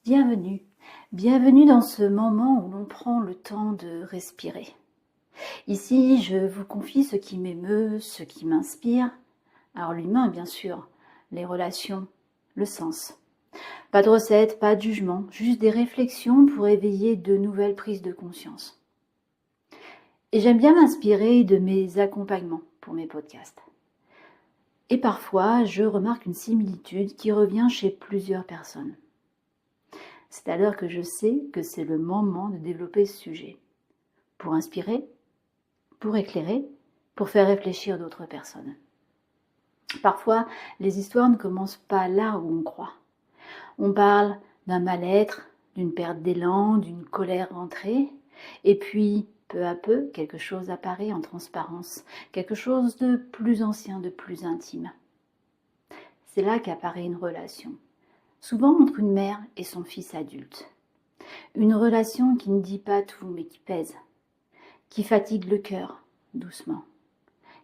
Bienvenue, bienvenue dans ce moment où l'on prend le temps de respirer. Ici, je vous confie ce qui m'émeut, ce qui m'inspire. Alors l'humain, bien sûr, les relations, le sens. Pas de recette, pas de jugement, juste des réflexions pour éveiller de nouvelles prises de conscience. Et j'aime bien m'inspirer de mes accompagnements pour mes podcasts. Et parfois, je remarque une similitude qui revient chez plusieurs personnes. C'est alors que je sais que c'est le moment de développer ce sujet. Pour inspirer, pour éclairer, pour faire réfléchir d'autres personnes. Parfois, les histoires ne commencent pas là où on croit. On parle d'un mal-être, d'une perte d'élan, d'une colère rentrée, et puis, peu à peu, quelque chose apparaît en transparence, quelque chose de plus ancien, de plus intime. C'est là qu'apparaît une relation, souvent entre une mère et son fils adulte. Une relation qui ne dit pas tout, mais qui pèse, qui fatigue le cœur, doucement,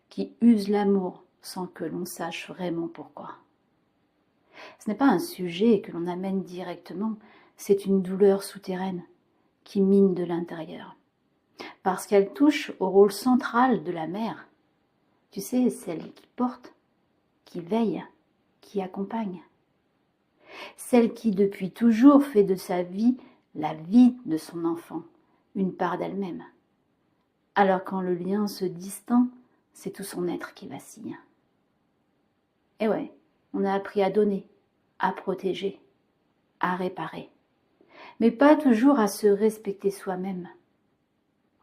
qui use l'amour sans que l'on sache vraiment pourquoi. Ce n'est pas un sujet que l'on amène directement, c'est une douleur souterraine qui mine de l'intérieur. Parce qu'elle touche au rôle central de la mère. Tu sais, celle qui porte, qui veille, qui accompagne. Celle qui, depuis toujours, fait de sa vie la vie de son enfant, une part d'elle-même. Alors quand le lien se distend, c'est tout son être qui vacille. Et ouais, on a appris à donner, à protéger, à réparer. Mais pas toujours à se respecter soi-même.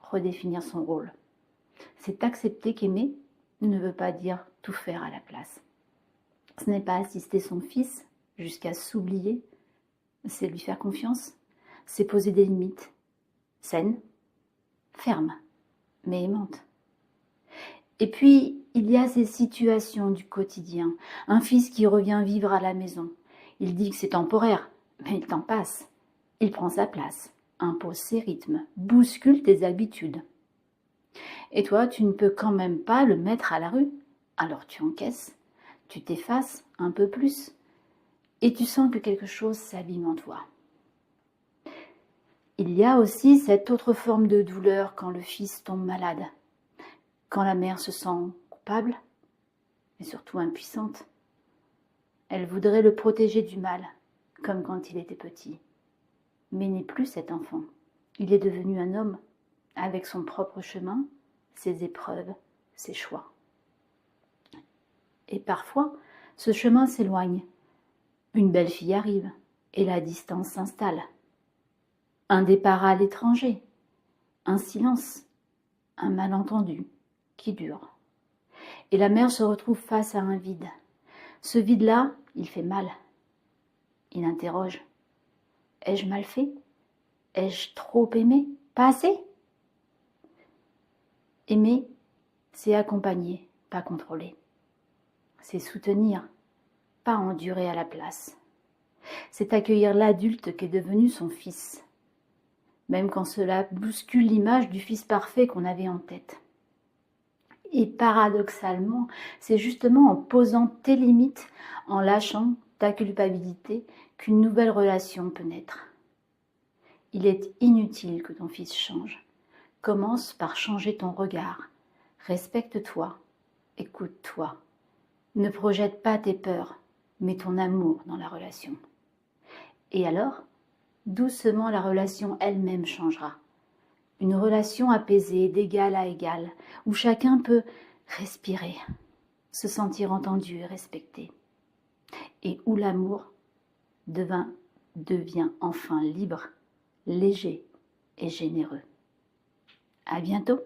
Redéfinir son rôle. C'est accepter qu'aimer ne veut pas dire tout faire à la place. Ce n'est pas assister son fils jusqu'à s'oublier, c'est lui faire confiance, c'est poser des limites, saines, fermes, mais aimantes. Et puis, il y a ces situations du quotidien. Un fils qui revient vivre à la maison. Il dit que c'est temporaire, mais le temps passe. Il prend sa place, impose ses rythmes, bouscule tes habitudes. Et toi, tu ne peux quand même pas le mettre à la rue. Alors tu encaisses, tu t'effaces un peu plus, et tu sens que quelque chose s'abîme en toi. Il y a aussi cette autre forme de douleur quand le fils tombe malade, quand la mère se sent coupable, mais surtout impuissante. Elle voudrait le protéger du mal, comme quand il était petit. Mais n'est plus cet enfant. Il est devenu un homme, avec son propre chemin, ses épreuves, ses choix. Et parfois, ce chemin s'éloigne. Une belle fille arrive, et la distance s'installe. Un départ à l'étranger, un silence, un malentendu qui dure. Et la mère se retrouve face à un vide. Ce vide-là, il fait mal. Il interroge. Ai-je mal fait? Ai-je trop aimé? Pas assez? Aimer, c'est accompagner, pas contrôler. C'est soutenir, pas endurer à la place. C'est accueillir l'adulte qui est devenu son fils, même quand cela bouscule l'image du fils parfait qu'on avait en tête. Et paradoxalement, c'est justement en posant tes limites, en lâchant ta culpabilité, qu'une nouvelle relation peut naître. Il est inutile que ton fils change. Commence par changer ton regard. Respecte-toi, écoute-toi. Ne projette pas tes peurs, mais ton amour dans la relation. Et alors, doucement la relation elle-même changera. Une relation apaisée, d'égal à égal, où chacun peut respirer, se sentir entendu et respecté. Et où l'amour devient enfin libre, léger et généreux. À bientôt!